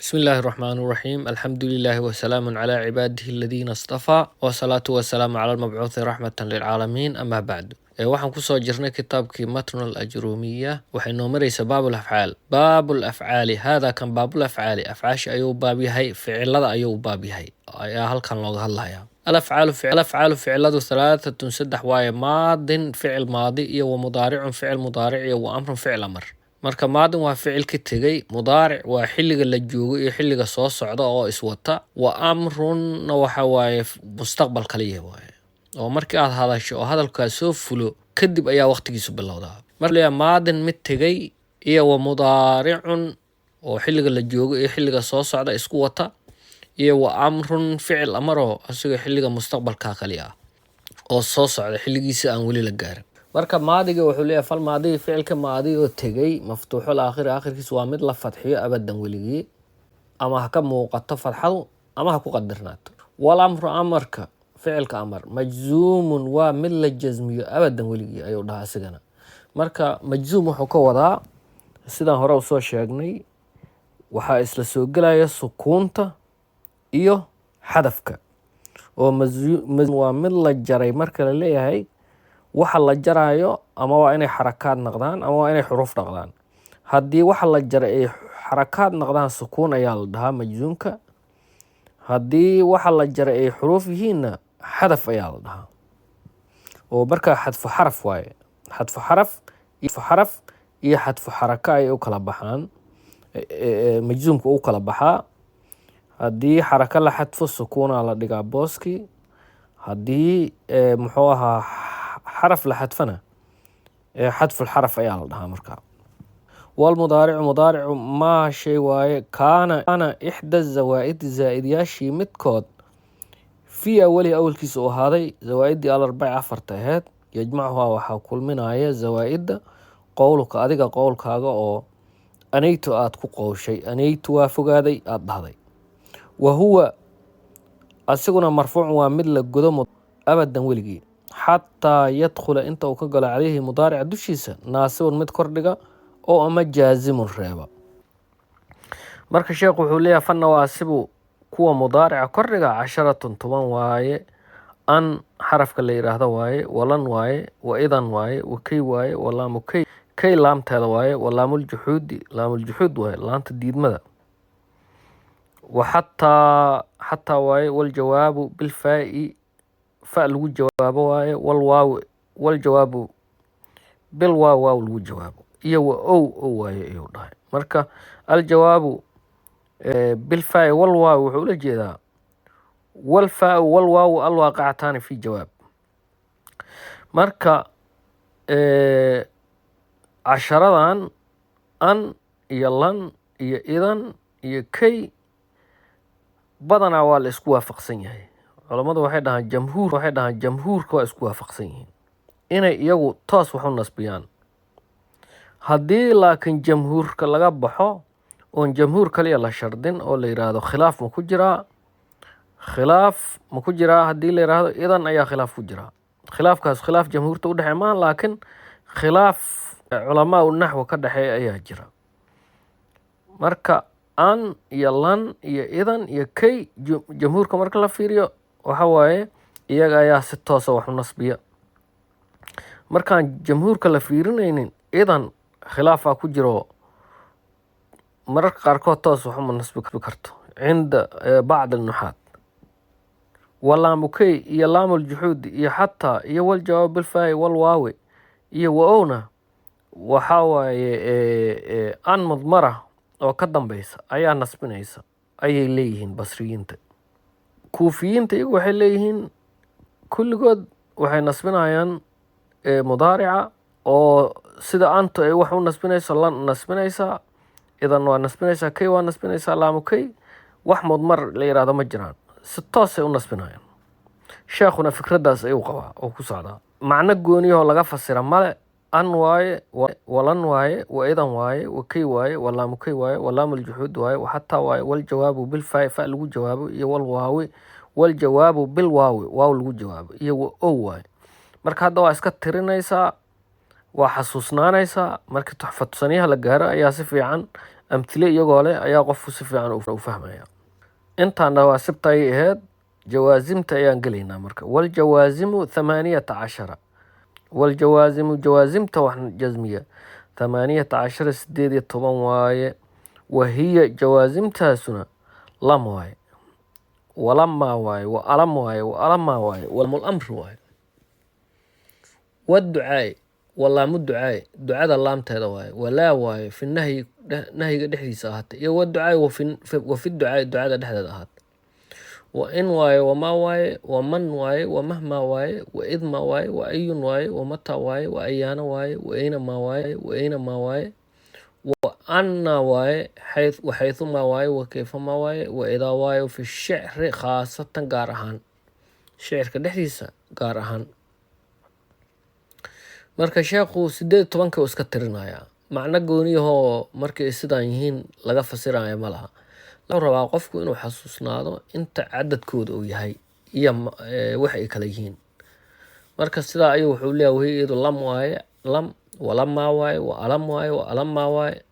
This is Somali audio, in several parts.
بسم الله الرحمن الرحيم الحمد لله وسلام على عباده الذين اصطفى والصلاة والسلام على المبعوث رحمة للعالمين أما بعد waxaan kusoo jirnay kitaabkii matnul ajruumiya waxay noo maraysa baabul afcaal baabul afcaali haadaa kan baabul afcaali afcaashi ayuu baab yahay ficilada ayuu baab yahay ayaa halkan looga hadlayaa alafcaalu ficiladu halaatatun saddex waaye maadin ficil maadi iyo wa mudaaricun ficil mudaaric iyo wa amrun ficil amar marka maadin waa ficil ka tegey mudaaric waa xilliga la joogo iyo xilliga soo socda oo iswata wa amrunna waxa waaye mustaqbal kaliya waaye oo markii aad hadasho oo hadalkaas soo fulo kadib ayaa waqtigiisu bilowdaa marka maadin mid tegey iyo wa mudaaricun oo xilliga la joogo iyo xilliga soo socda isku wata iyo wa amrun ficil amaro asiga xilliga mustaqbalka kaliya oo soo socda xilligiisa aan weli la gaarin marka maadiga wuxuu leeyahay fal maadiga ficilka maadi oo tegey maftuuxul aakhirkiisu waa mid la fadxiyo abadan weligii ama ha ka muuqato fadxadu ama ha ku qadarnaato wal amru amarka ficilka amar majzuumun waa mid la jazmiyo abadan weligii ayuu dhahaa asigana marka majzuum wuxuu ka wadaa sidaan hore usoo sheegnay waxaa isla soo gelaya sukuunta iyo xadafka oo waa mid la jaray marka la leeyahay waxa la jarayo ama waa inay xarakaad noqdaan ama waa inay xuruuf noqdaan haddii waxa la jaray ay xarakaad noqdaan sukuun ayaa la dhahaa majzuumka haddii waxa la jaray ay xuruuf yihiinna xadaf ayaa la dhahaa oo markaa xadfu xaraf waaye xadfu xaraf iyo xadfu xaraka ay u kala baxaan majzuumka u kala baxaa haddii xaraka la xadfo sukuuna la dhigaa booski haddii muxuu ahaa xaraf la xadfana xadful xaraf ayaa la dhahaa markaa walmudaaricu maa shay waaye kaana ixda zawaa'idi zaa'idyaashii midkood fii awalihi awalkiisa u ahaaday zawaa'iddii alarbaci afarta aheyd yajmacuhaa waxaa kulminaya zawaa'idda qowluka adiga qowlkaaga oo anaytu aad ku qowshay anaytu waa fogaaday aada dhahday wa huwa asiguna marfuucun waa mid la godo abadan weligii xataa yadkhula inta uu ka galo calayhi mudaarica dushiisa naasibun mid kordhiga oo ama jaazimun reeba marka sheekhu wuxuu leeyahay fannawaasibu kuwa mudaarica kordhiga 10 waaye an xarafka la yiraahdo waaye walan waaye wa idan waaye wa kay waaye walaamu kay laamteeda waaye walaamul juxuud waaye laanta diidmada wa xataa waaye wal jawaabu bil faa'i fa lagu jawaabo waaye wal waaw wal jawaabu bil waaw lagu jawaabo iyo wa ow waaye ayuu dhahay marka al jawaabu bil faa'i wal waaw wuxuu la jeedaa wal faa'u wal waaw al waaqicataani fi jawaab marka 10 an iyo lan iyo idan iyo kay badanaa waa la isku waafaqsan yahay culamadu waxay dhahaan jamhuurka waa isku waafaqsan yihiin inay iyagu toos wax u nasbiyaan haddii laakiin jamhuurka laga baxo oon jamhuur kaliya la shardin oo la yiraahdo khilaaf ma ku jiraa haddii la yiraahdo idan ayaa khilaaf ku jiraa khilaafkaas khilaaf jamhuurta u dhexeeya maaha laakiin khilaaf culamaa u naxwa ka dhexeeya ayaa jira marka an iyo lan iyo idan iyo kay jamhuurka marka la fiiriyo waxa waaye iyaga ayaa si toosa wax u nasbiya markaan jamhuurka la fiirinaynin idan khilaafaa ku jiro mararka qaarkood toos wax uma nasbi karto cinda bacd alnuxaat walaamu kay iyo laamul juxuudi iyo xataa iyo wal jawaab bilfaa'i wal waawe iyo wa-owna waxaa waaye an mudmara oo ka dambeysa ayaa nasbinaysa ayay leeyihiin basriyiinta kuufiyiinta iyagu waxay leeyihiin kulligood waxay nasbinayaan mudaarica oo sida antu ay wax u nasbinayso lan nasbinaysaa idan waa nasbinaysaa kay waa nasbinaysaa laamu kay wax mudmar la yiraahdo ma jiraan si toosay u nasbinayaan sheekhuna fikraddaas ayuu qabaa oo ku socdaa macno gooniyahoo laga fasira male an waaye walan waaye wa idan waaye wa kay waaye walaamu kay waaye walaamul juxuud waaye waxataa waaye wal jawaabu bil faa'i fa lagu jawaabo iyo wal waawi wal jawaabu bil waawi waaw lagu jawaabo iyo wa ow waaye marka hadda waa iska tirinaysaa waa xasuusnaanaysaa markii tuxfatu saniyaha la gaaro ayaa si fiican amthile iyagoo leh ayaa qofku si fiican u fahmaya. intaan nawaasibta ay ahayd jawaasimta ayaan gelaynaa marka. waljawaazimu 18 waljawaazimu jawaasimta waxaan jazmiya 18 18 waaye. wahiya jawaasimtaasuna lam waaye ولما واي وألم واي وألما واي والأمر واي. والدعاء والله الدعاء دعاء اللام تهذا واي ولا واي في النهي نهي دحدي ساهت والدعاء وفي الدعاء الدعاء دحدي هات. وإن واي وما واي ومن واي ومهما واي وإذ ما واي وأي واي ومتى واي وأيان واي وأينما واي وأينما واي وأنا واي وحيثما واي وكيفما واي وإذا واي وفي الشعر خاصة قارهان شعر كدحديسا قارهان. marka sheekhu 18 uu iska tirinaya macna gooniyaho markay sidaan yihiin laga fasirayo malaha. la rabaa qofku inuu xasuusnaado inta cadadkooda uu yahay iyo wax ay kala yihiin. marka sidaa ayuu wuxuu leeyahay iyadu lam waaye lam ولما واي وألم واي وألما واي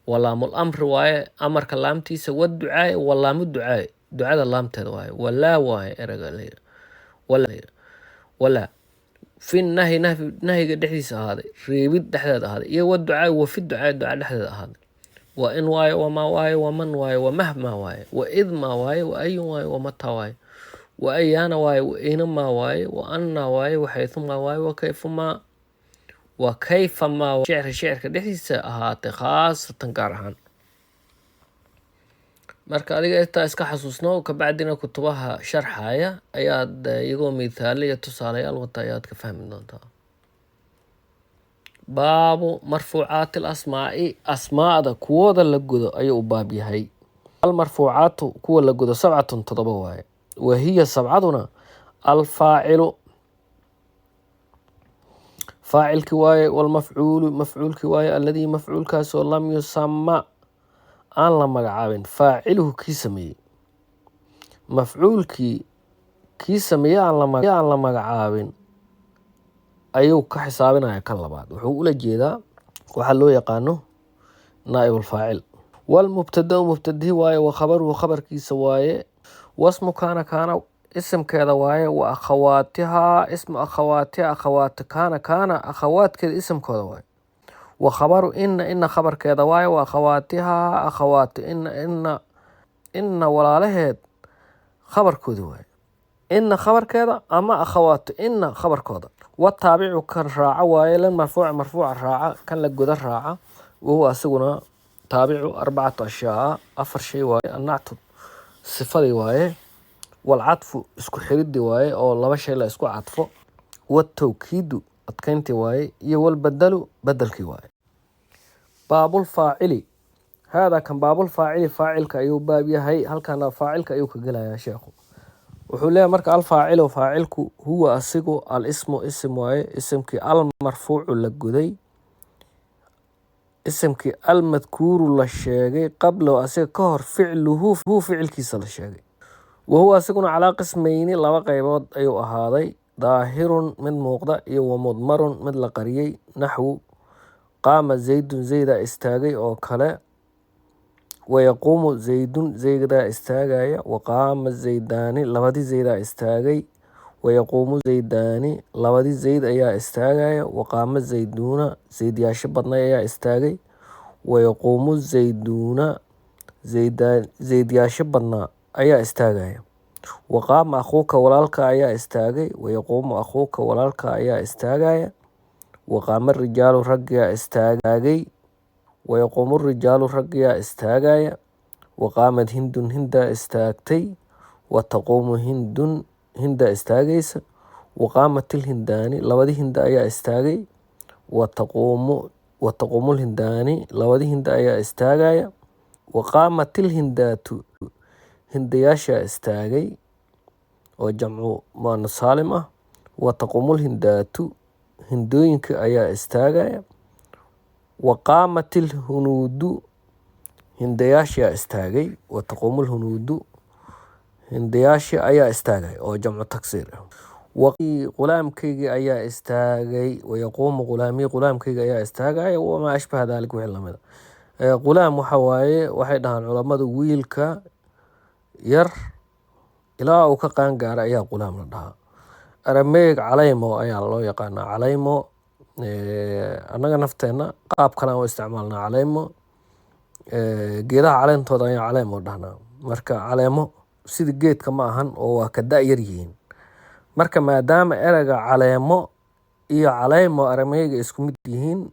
ولام الأمر واي أمرك لامتيس والدعاء ولام الدعاء دعاء اللام تدواي ولا واي إرجع ولا في النهي نهي دحديس هذا ريبيد دحدد هذا إيه والدعاء وفي الدعاء دعاء دحدد هذا. وإن واي وما واي ومن واي ومهما واي وإذ ما واي وأي واي ومتى واي وأيان واي وإنما واي وأنا واي وحيثما واي وكيفما وكيفما شعر كدحديس هذا خاصة قارهان. marka adiga inta iska xasuusno ka bacdina kutubaha sharxaya ayaad iyagoo miisaaliya tusaalayaal wata ayaad ka fahmi doontaa. baabu marfuucaati asmaa'i asmaada kuwooda la gudo ayuu u baab yahay. almarfuucaatu kuwa la gudo 7 waaye. wahiya 7 alfaacilu faacilki waaye walmafcuulu mafcuulki waaye alladii mafcuulkaasoo lam yusama aan la magacaabin faaciluhu kii sameeyey mafcuulkii kii sameeyey aan la magacaabin ayuu ka xisaabinaya kan labaad. wuxuu ula jeedaa waxaa loo yaqaano naa'ibulfaacil. walmubtadau mubtadihi waaye wa khabaruhu khabarkiisa waaye. wasmu kaana isimkeeda waaye wa akhawaatihaa ismu akhawaatiha akhawaati kaana akhawaadkeeda isimkooda waaye. وخبر إن خبر كذا واي وأخواتها أخوات إن ولا لهد خبر كذا واي إن خبر كذا أما أخوات إن خبر كذا. والتابع كالراعة واي للمرفوع مرفوع الراعة كان لك جذر راعة وهو أسقنا تابع 4 أشياء أفر شيء واي النعت صفة واي والعطف اسكو حريد واي أو الله شيء لا اسكو عطفه والتوكيد أتكنت واي يول بدلك واي. باب الفاعل هذا كان باب الفاعل فاعلك أيو باب يهي هل كان فاعلك أيو كجلا يا شيخ. وحوليه مرك الفاعل وفاعلك هو أسيقو الاسم اسم واي اسمك المرفوع للجدي اسمك المذكور للشيء قبل أسيق كهر فعله هو فعل كيس للشيء وهو أسيقنا على قسمين لما قيبود أيو هذا ظاهر من موقع ومضمر مثل قرية نحو قام زيد زيد استاغي أو كلا ويقوم زيد زيد استاغي وقام زيدان لبدي زيد استاغي ويقوم زيدان لبدي زيد أيا استاغي وقام زيدون زيد ياشبطنا أيا استاغي ويقوم زيدون زيد ياشبطنا أيا استاغي وقام أخوك ولالك أيا استاغي ويقوم أخوك ولالك أيا استاغي وقام الرجال رجع استاغي ويقوم الرجال رجع استاغي وقامت هند استاغتي وتقوم هند استاغيس وقامت الهنداني لبدي هند أيا استاغي وتقوم الهنداني لبدي هند أيا استاغي وقامت الهندات هندياشا استاغي وجمع مان سالمة وتقوم الهندات هندوينك أيا استاغي وقامت الهنود هندياشا استاغي وتقوم الهنود هندياشا أيا استاغي وجمع تكسير غلام كيغي أيا استاغي ويقوم غلامي غلام كيغي أيا استاغي وما أشبه ذلك وحلا ماذا غلام وحواي waxay dhahaan culamadu wiilka yar ilaa uu ka qaan gaaro ayaa gulaam la dhahaa. Arameeg calaymo ayaa loo yaqaanaa. Calaymo annaga nafteena qaab kale aan u isticmaalnaa calaymo. Geedaha caleentooda ayaa calaymo dhahnaa. Marka caleemo sida geedka ma ahan oo waa ka da'yar yihiin. Marka maadaama erayga caleemo iyo calaymo arameega isku mid yihiin,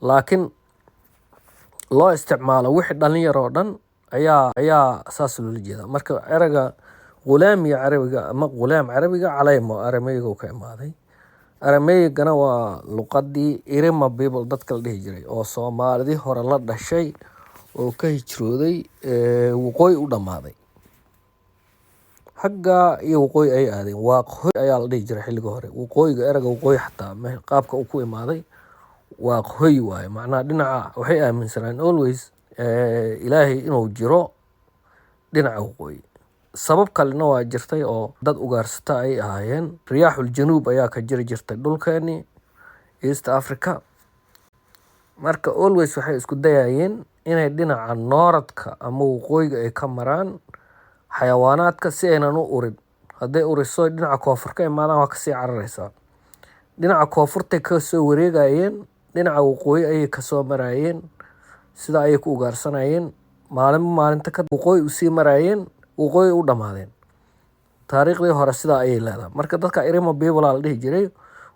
laakiin loo isticmaalo wixii dhalinyaro oo dhan ayaa saas loola jeedaa. Marka erayga gulaam iyo carabiga ama gulaam carabiga calaymo arameega ka imaaday. Arameegana waa luqadii Irima people dadka la dhihi jiray oo Soomaalidii hore la dhashay oo ka hijrooday waqooyi u dhamaaday. Xagga iyo waqooyi ay aadeen waaqooyi ayaa la dhihi jiray xilliga hore. Waqooyiga erayga waqooyi xataa qaabka uu ku imaaday waaqooyi waaye. Macnaha dhinaca waxay aaminsanaan always ilaahay inuu jiro dhinaca waqooyi. Sabab kalena waa jirtay oo dad ugaarsata ay ahaayeen. Riyaaxul Januub ayaa ka jiri jirtay dhulkeeni East Africa. Marka always waxay isku dayayeen inay dhinaca nooradka ama waqooyiga ay ka maraan xayawaanaadka si aynan u urin. Hadday uriso dhinaca koonfur ka imaadaan waa kasii cararaysaa. Dhinaca koonfurtay ka soo wareegayeen, dhinaca waqooyi ayay ka soo marayeen. Sida ayay ku ugaarsanayeen. Maalinta ka waqooyi u sii marayeen, waqooyi u dhamaadeen. Taariikhdii hore sidaa ayay leedahay. Marka dadka Irima people la dhihi jiray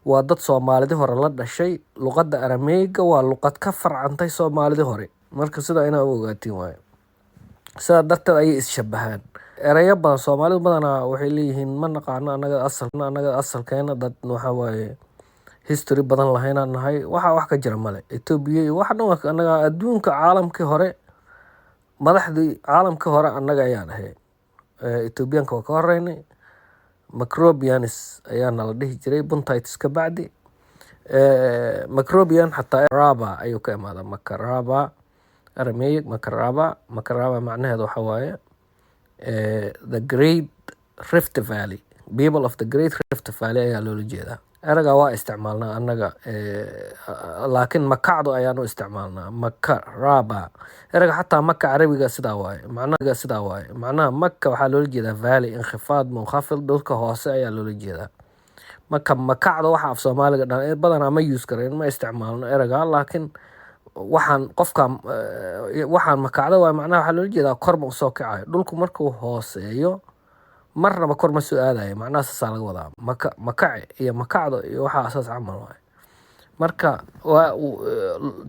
waa dad Soomaalidii hore la dhashay. Luqadda arameega waa luqad ka farcantay Soomaalidii hore. Marka sidaa inaa u ogaatiin waaye. Sidaa darteed ayay is-shabahaan. Erayo badan Soomaalidu badanaa waxay leeyihiin ma naqaano annaga asalkeena dad waxa waaye history badan lahaynaan nahay. Wax ka jira male. Ethiopia iyo wax dhan annaga adduunka caalamkii hore madaxdii caalamkii hore annaga ayaan ahay. Ethiopianka waa ka horeynay. Macrobians ayaana la dhihi jiray Buntites ka bacdi. Macrobian xataa Raba ayuu ka imaadaa. Makaraba arameeg Makaraba macnaheedu waxa waaye the Great Rift Valley. People of the Great Rift Valley ayaa loola jeedaa. Erayga waa isticmaalnaa annaga laakiin makacdo ayaan u isticmaalnaa. Makaraba erayga xataa maka carabiga sidaa waaye. Macnaha maka waxaa loola jeedaa valley inqifaad munkhafid dhulka hoose ayaa loola jeedaa. Marka makacdo waxa af Soomaaliga dhan badanaa ma use kareen ma isticmaalno erayga laakiin waxaan makacdo waa macnaha waxaa loola jeedaa kor ma soo kacayo. Dhulku markuu hooseeyo marnaba kor ma soo aadayo. Macnaha saas laga wadaa. Makace iyo makacdo iyo waxa asaas camal waaye. Marka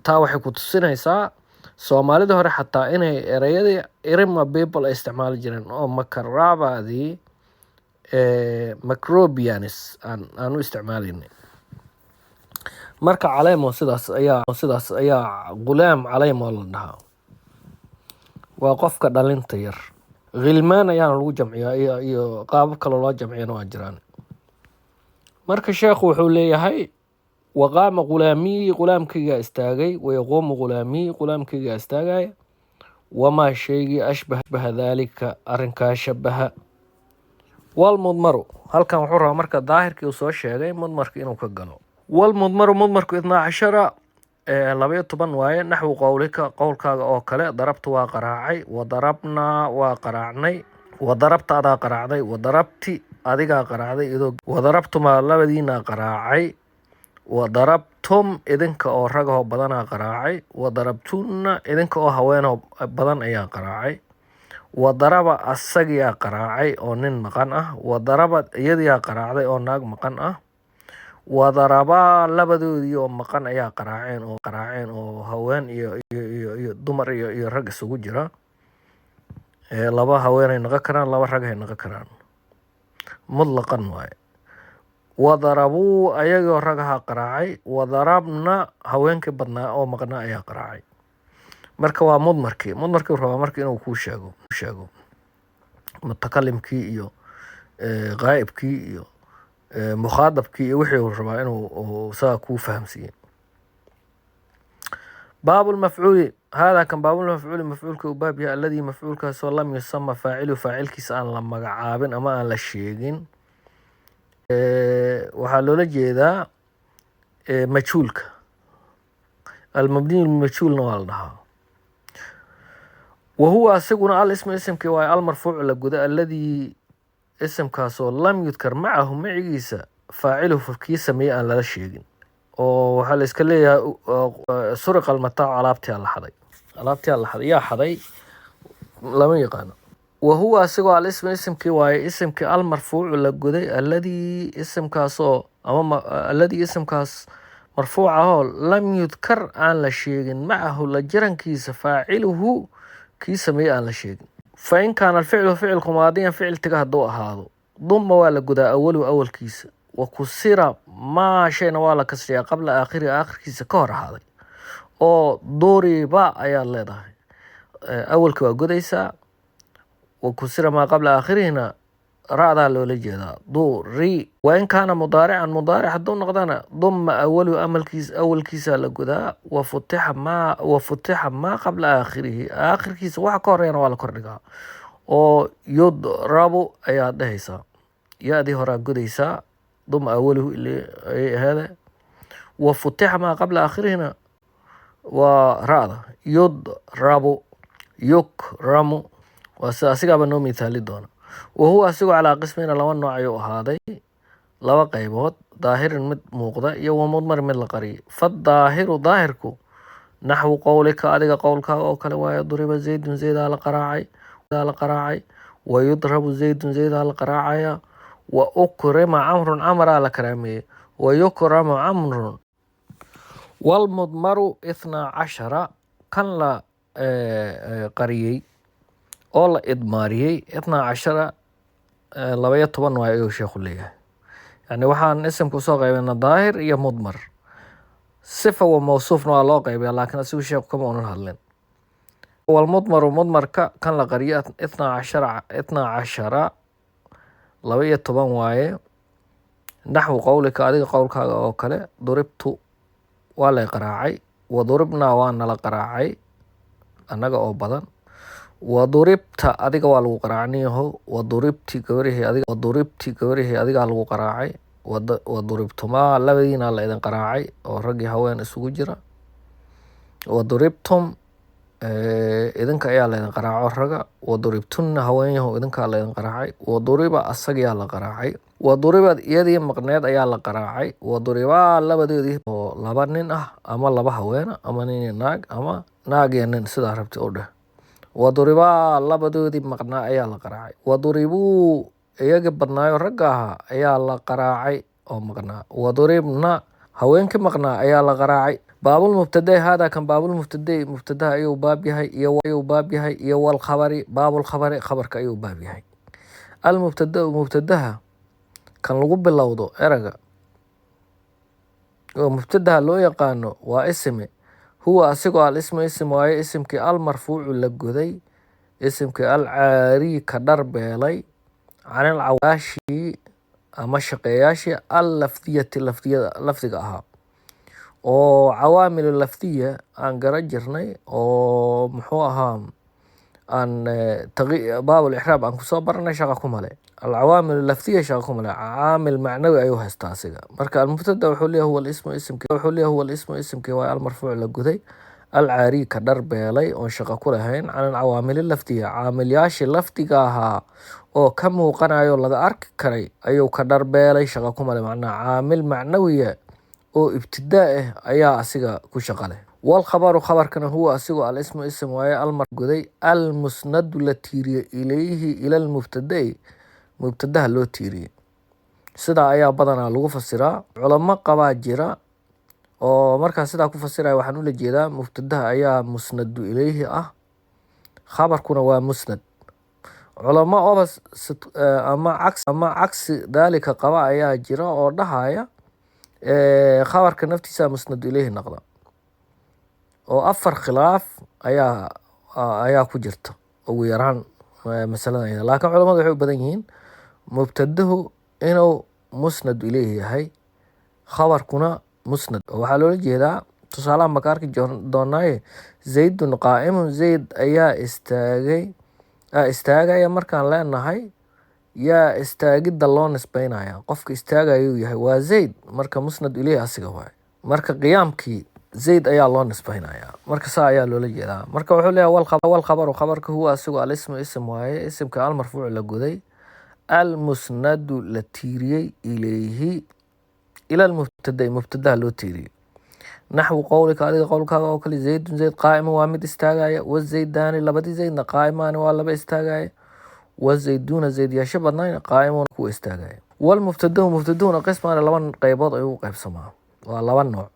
taa waxay ku tusinaysaa Soomaalida hore xataa inay erayadii Irima people ay isticmaali jireen oo Makarabadii Macrobians aan u isticmaalinay. Marka calaymo sidaas ayaa gulaam calaymo la dhahaa. Waa qofka dhalinta yar. Gilmaan ayaana lagu jamciyaa iyo qaabab kale loo jamciyana waa jiraan. Marka sheekhu wuxuu leeyahay waqaama gulaamii gulaamkayga istaagay wayaquumu gulaamii gulaamkayga istaagay wamaa shaygii ashbaha daalika arrinkaa shabaha walmudmaru. Halkan wuxuu rabaa marka daahirkii uu soo sheegay mudmarka inuu ka galo. والمضمر مضمرك 12 12 waaye naxwu qowlika qowlkaaga oo kale darabtu waa qaraacay wadarabna waa qaraacnay wadarabta adaa qaraacday wadarabti adigaa qaraacday idoo wadarabtuma labadiina qaraacay wadarabtum idinka oo ragoo badanaa qaraacay wadarabtunna idinka oo haweenoo badan ayaa qaraacay wadaraba asagiyaa qaraacay oo nin maqan ah wadaraba iyadiyaa qaraacday oo naag maqan ah wadaraba labadoodii oo maqan ayaa qaraaceen oo haween iyo dumar iyo rag isugu jira. Laba haweenay noqon karaan laba rag ay noqon karaan mutlaqan waaye. wadarabuu ayagoo ragaha qaraacay wadarabna haweenkii badnaa oo maqnaa ayaa qaraacay. Marka waa mudmarkii rabaa marka inuu kuu sheego mutakalimkii iyo qaa'ibkii iyo مخاطبكي وحي وربا إنه ساكو فهم سين. باب المفعول هذا كان باب المفعول مفعولك وبابها الذي مفعولك سوى لم يسمى فاعله فاعلك سأل لما عابن أما أن للشيقين وحالو لجي ذا مجهولك المبني المجهول نوالنها. وهو أسقنا الاسم اسم كواي المرفوع لجودة الذي اسم كاسو لم يذكر معه معيسى فاعله في كيسة مية لا شيء. وحال إسكالية سرق المتاع علابتي على حدي يا حدي لم يقانا. وهو أسقوا على اسم كواي اسم كالمرفوع لجودة الذي اسم كاسو الذي اسم كاس مرفوعه لم يذكر عن لا شيء معه لجرن كيس فاعله كيس مية لا شيء. فإن كان الفعل فعل ماضيا فعل تجاه هذا ضم ولا جدا أول كيس وكسر ما شيء ولا كسر قبل آخر كيس كور هذا أو دوري با أيا الله ده أول كوا جديسا وكسر ما قبل آخره هنا رأى لولا جدا دوري. وإن كان مضارع حدون نقدنا ضم أول كيس لجدا وفتح ما قبل آخر كيس واحد كور يعني ولا كورنجا أو يضرب أيا دهيسا يا دي هرا جديسا ضم أوله اللي هذا وفتح ما قبل آخره هنا ورأى يضرب يكرم وسأسيق بنو مثالي دون. وهو أسيق على قسمين لو أنه عيو هذا لو قيبوت ظاهر مد موقضة يو مضمر من القري فالظاهر ظاهركو نحو قولك أدق قولك أو كلوا يضرب زيد على قراعي ويضرب زيد على قراعي وأكرم عمر على كرامه ويكرم عمرو. والمضمر 12 كان لا قريي أو لا إضماري 12 لو يطبن ويأيو شيخ ليه يعني وحان اسم كسو قيبنا ظاهر يا مضمر صفة وموصوف نوع الله قيبه لكن أسيو شيخ كما أنه والمضمر ومضمر كان لا قرية 12 لو يطبن وايه نحو قولك أدق قولك أو كله ضربت ولا قراعي وضربنا وانا لا قراعي أنك أو بدن وضربت أدق والو قراعنيه وضربت كوره أدق والو قراعي وضربتما لبدينا لا إذن قراعي ورقي هوين اسوق جرا وضربتم idinka ayaa la idin qaraaco raga waduribtunna haweenyahu idinkaa la idin qaraacay waduriba asagaa la qaraacay waduribad iyadii maqneed ayaa la qaraacay waduribaa labadoodii oo laba nin ah ama laba haweena ama nin iyo naag ama naag iyo nin sidaa rabti u dheh waduribaa labadoodii maqnaa ayaa la qaraacay waduribuu iyagii badnaayo ragga ahaa ayaa la qaraacay oo maqnaa waduribna haweenkii maqnaa ayaa la qaraacay. باب المبتدأ هذا كان باب مبتدأ أيو باب يهي إيو والخبر باب الخبر خبر كأيو باب يهي مبتدأها كان لغب اللوضو إرقا ومبتدأ لو يقانو واسمه هو أسيقو على اسم واي اسم كي المرفوع لقودي اسم كي العاري كدرب يلي عن العواشي أما الشقياشي اللفظية أها oo cawaamil laftiya aan garan jirnay oo muxuu ahaa aan baabul ixraab aan kusoo baranay shaqa ku male alcawaamil laftiya shaqa ku male caamil macnawi ayuu haystaa asiga marka almubtada wuxuu leeyahay huwa ismu ismkii waa almarfuuc la guday alcaari ka dharbeelay oon shaqa ku lahayn can alcawaamil laftiya caamilyaashii laftiga ahaa oo ka muuqanayo laga arki karay ayuu ka dharbeelay shaqa ku male macnaha caamil macnawiya oo ibtidaa ayaa asiga ku shaqale والخبر خبركنا هو أسيغو الاسم اسم وهي المرقودي المسند لتيري إليه إلى المبتدأ مبتدأ لو تيري سيدا أيا بدنا لغو فسرا علماء قبا جيرا ومركا سيدا كو فسرا وحنو لجيدا مبتدأ أيا مسند إليه خبركنا هو مسند علماء بس أما عكس ذلك قبا أيا جيرا ودها خبرك نفتيسا مسند إليه نقضا oo afar khilaaf ayaa ku jirta ugu yaraan masaladan laakiin culimadu waxay u badan yihiin mubtadahu inuu musnad ilayhi yahay khabarkuna musnad waxaa loola jeedaa tusaalaha makaarki doonaaye zaydun qaa'imun zayd ayaa istaagaya markaan leenahay yaa istaagidda loo nisbaynaya qofka istaagayuu yahay waa zayd marka musnad ilayhi asiga waay marka qiyaamkii zayd ayaa loo nisbaynayaa marka saa ayaa loola jeedaa marka wuxuu leeyahay wal khabaru khabarka huwa asigu alismu ism waaye isimka almarfuuc la goday almusnadu la tiiriyey ilayhi ila almubtada mubtadaha loo tiiriyey naxwu qowlika adiga qowlkaaga oo kale zaydun zayd qaa'iman waa mid istaagaya wazaydaani labadii zaydna qaa'imaani waa laba istaagaya wazayduuna zaydyaasho badnayna qaa'imuuna kuwa istaagaya walmubtadahu mubtadahuna qismaani laba qaybood ayuu u qaybsamaa waa laba nooc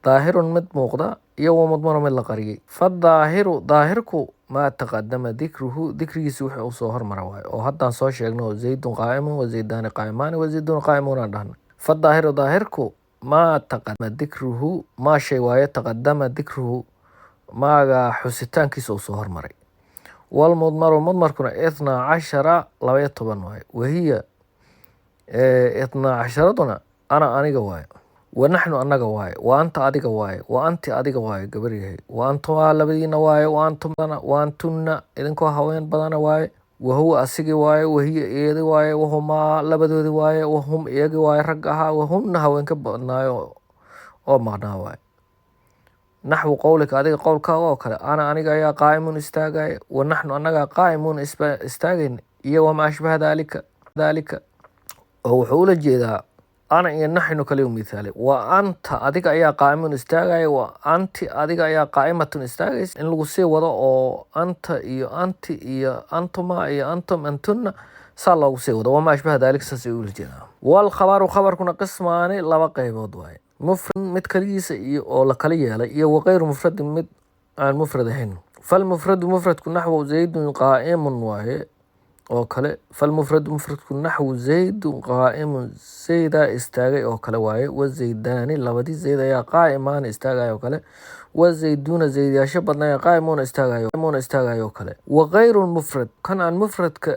daahirun mid muuqda iyo wamudmanu mid la qariyey fadaahiru daahirku maa taqadama dikruhu dikrigiisa wixii uu soo hormara waayo oo haddaan soo sheegno zaydun qaa'imun wazaydaani qaa'imaani wazayduuna qaa'imuuna dhahna fadaahiru daahirku maa taqadama dikruhu maa shay waaye taqadama dikruhu maaga xusitaankiisa uu soo hormaray walmudmaru mudmarkuna 12 waaye wahiya 12 ana aniga waaye wanaxnu anaga waaye wa anta adiga waaye wa anti adiga waaye gabaryahay wa antuma labadiina waaye wa antumana wa antunna idinkoo haween badana waaye wahuwa asigi waaye wahiya iyadi waaye wahumaa labadoodi waaye wahum iyagi waaye rag ahaa wahumna haweenka badnaayo oo maqnaa waaye naxwu qowlika adiga qowlkaaga oo kale ana aniga ayaa qaa'imun istaagaya wanaxnu anagaa qaa'imuun istaagayn iyo wamaa ashbaha daalika oo wuxuu ula jeedaa ana iyo naxnu kale u mithaalay wa anta adiga ayaa qaa'imun istaagaya wa anti adiga ayaa qaa'imatun istaagaysa in lagu sii wado oo anta iyo anti iyo antuma iyo antum antunna saa loogu sii wado wamaa ashbaha daalika saasay ula jeedaa walkhabaru khabarkuna qismaani laba qaybood waaye mufrad mid kaligiisa iyo oo la kala yeelay iyo waqayru mufradin mid aan mufrad ahayn falmufradu mufradku naxwu zaydun qaa'imun waaye oo kale falmufradu mufradku naxwu zaydun qaa'imun zaydaa istaagay oo kale waaye wazaydaani labadii zayd ayaa qaa'imaana istaagaya oo kale wazayduuna zaydyaasho badnaya qaa'imuuna istaagayo oo kale waqayru mufrad kan aan mufradka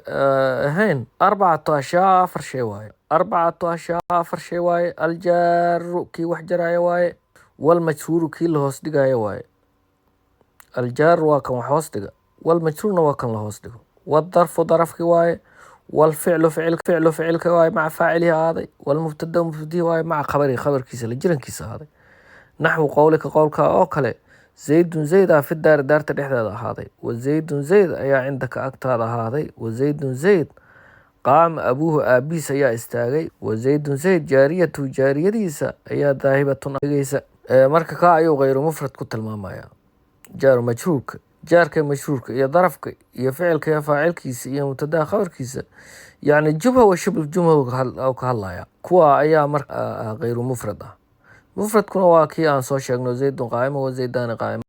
ahayn 4 shay waaye 4 shay waaye aljaaru kii wax jaraya waaye walmajruuru kii la hoos dhigaya waaye aljaaru waa kan wax hoos dhiga walmajruurna waa kan la hoos dhigo والظرف ظرفك واي والفعل فعلك واي مع فاعله هذا والمبتدا مبتدئ واي مع خبر كيس لجرن كيس هذا نحو قولك او كله زيد في الدار دارت دحدada هذا وزيد زيد ayaa عندك agtaada هذا وزيد زيد قام ابوه ابيس ayaa istaagay وزيد زيد jaariyadiisa ayaa daahibatun agaysa marka ka ayuu غير مفرد ku tilmaamaya jaar majruurka jaarka mashruurka iyo darafka iyo ficilka iyo faacilkiisa iyo mubtadaha khabarkiisa yani jumha wa shibh jumha ka hadlaya kuwa ayaa marka غير mufrad ah mufradkuna waa kii aan soo sheegno zaydun qaa'im wa zaydani qaa'im